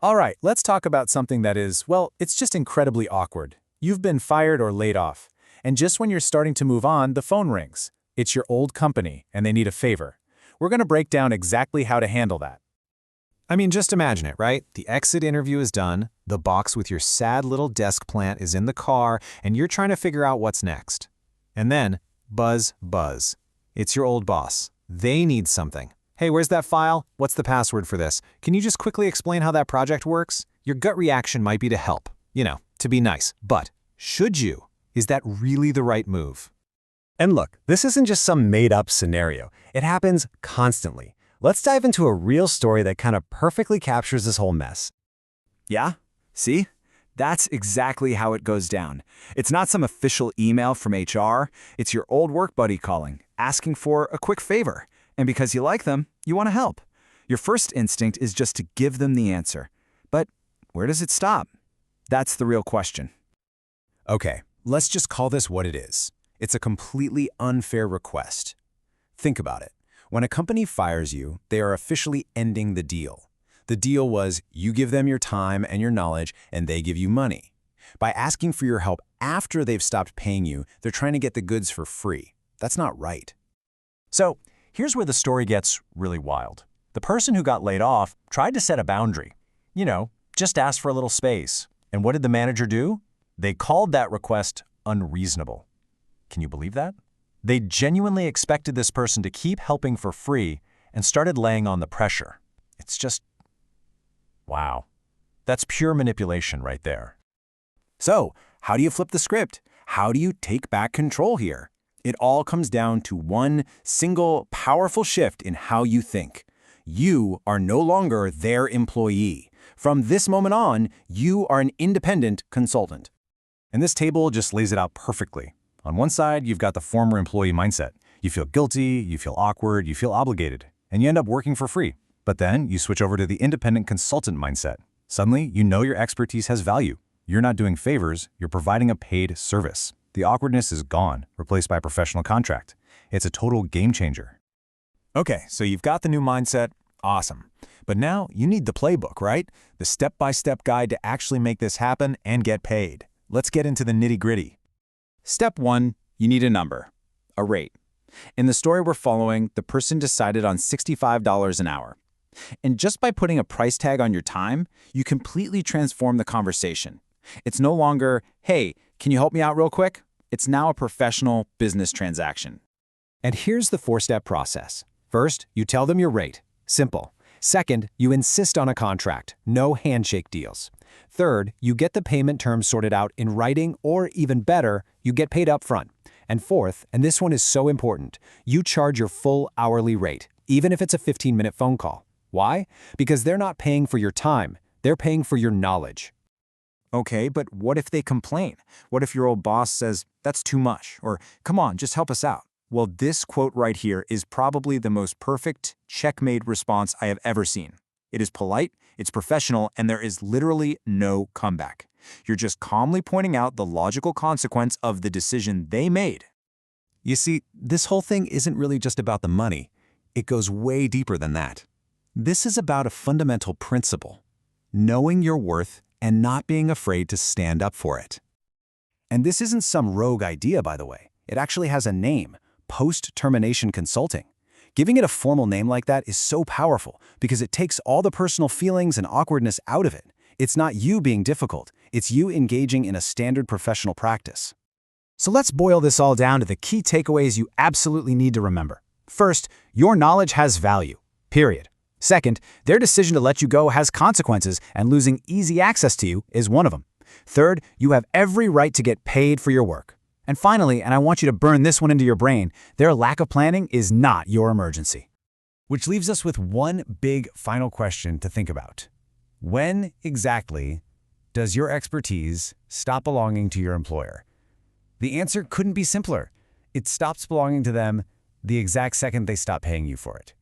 All right, let's talk about something that is, well, it's just incredibly awkward. You've been fired or laid off, and just when you're starting to move on, the phone rings. It's your old company, and they need a favor. We're going to break down exactly how to handle that. I mean, just imagine it, right? The exit interview is done, the box with your sad little desk plant is in the car, and you're trying to figure out what's next. And then, buzz, buzz. It's your old boss. They need something. Hey, where's that file? What's the password for this? Can you just quickly explain how that project works? Your gut reaction might be to help, to be nice. But should you? Is that really the right move? And look, this isn't just some made-up scenario. It happens constantly. Let's dive into a real story that kind of perfectly captures this whole mess. Yeah? See? That's exactly how it goes down. It's not some official email from HR. It's your old work buddy calling, asking for a quick favor. And because you like them, you want to help. Your first instinct is just to give them the answer. But where does it stop? That's the real question. Okay, let's just call this what it is. It's a completely unfair request. Think about it. When a company fires you, they are officially ending the deal. The deal was you give them your time and your knowledge, and they give you money. By asking for your help after they've stopped paying you, they're trying to get the goods for free. That's not right. So, here's where the story gets really wild. The person who got laid off tried to set a boundary. Just ask for a little space. And what did the manager do? They called that request unreasonable. Can you believe that? They genuinely expected this person to keep helping for free and started laying on the pressure. It's just, wow. That's pure manipulation right there. So, how do you flip the script? How do you take back control here? It all comes down to one single powerful shift in how you think. You are no longer their employee. From this moment on, you are an independent consultant. And this table just lays it out perfectly. On one side, you've got the former employee mindset. You feel guilty, you feel awkward, you feel obligated, and you end up working for free. But then you switch over to the independent consultant mindset. Suddenly, you know your expertise has value. You're not doing favors, you're providing a paid service. The awkwardness is gone, replaced by a professional contract. It's a total game changer. Okay, so you've got the new mindset. Awesome. But now you need the playbook, right? The step-by-step guide to actually make this happen and get paid. Let's get into the nitty-gritty. Step 1, you need a number, a rate. In the story we're following, the person decided on $65 an hour. And just by putting a price tag on your time, you completely transform the conversation. It's no longer, hey, can you help me out real quick? It's now a professional business transaction. And here's the 4-step process. First, you tell them your rate. Simple. Second, you insist on a contract. No handshake deals. Third, you get the payment terms sorted out in writing, or even better, you get paid up front. And fourth, and this one is so important, you charge your full hourly rate, even if it's a 15-minute phone call. Why? Because they're not paying for your time. They're paying for your knowledge. Okay, but what if they complain? What if your old boss says, that's too much, or come on, just help us out? Well, this quote right here is probably the most perfect checkmate response I have ever seen. It is polite, it's professional, and there is literally no comeback. You're just calmly pointing out the logical consequence of the decision they made. You see, this whole thing isn't really just about the money. It goes way deeper than that. This is about a fundamental principle: knowing your worth and not being afraid to stand up for it. And this isn't some rogue idea, by the way. It actually has a name: Post-Termination consulting. Giving it a formal name like that is so powerful because it takes all the personal feelings and awkwardness out of it. It's not you being difficult, it's you engaging in a standard professional practice. So let's boil this all down to the key takeaways you absolutely need to remember. First, your knowledge has value, period. Second, their decision to let you go has consequences, and losing easy access to you is one of them. Third, you have every right to get paid for your work. And finally, and I want you to burn this one into your brain, their lack of planning is not your emergency. Which leaves us with one big final question to think about. When exactly does your expertise stop belonging to your employer? The answer couldn't be simpler. It stops belonging to them the exact second they stop paying you for it.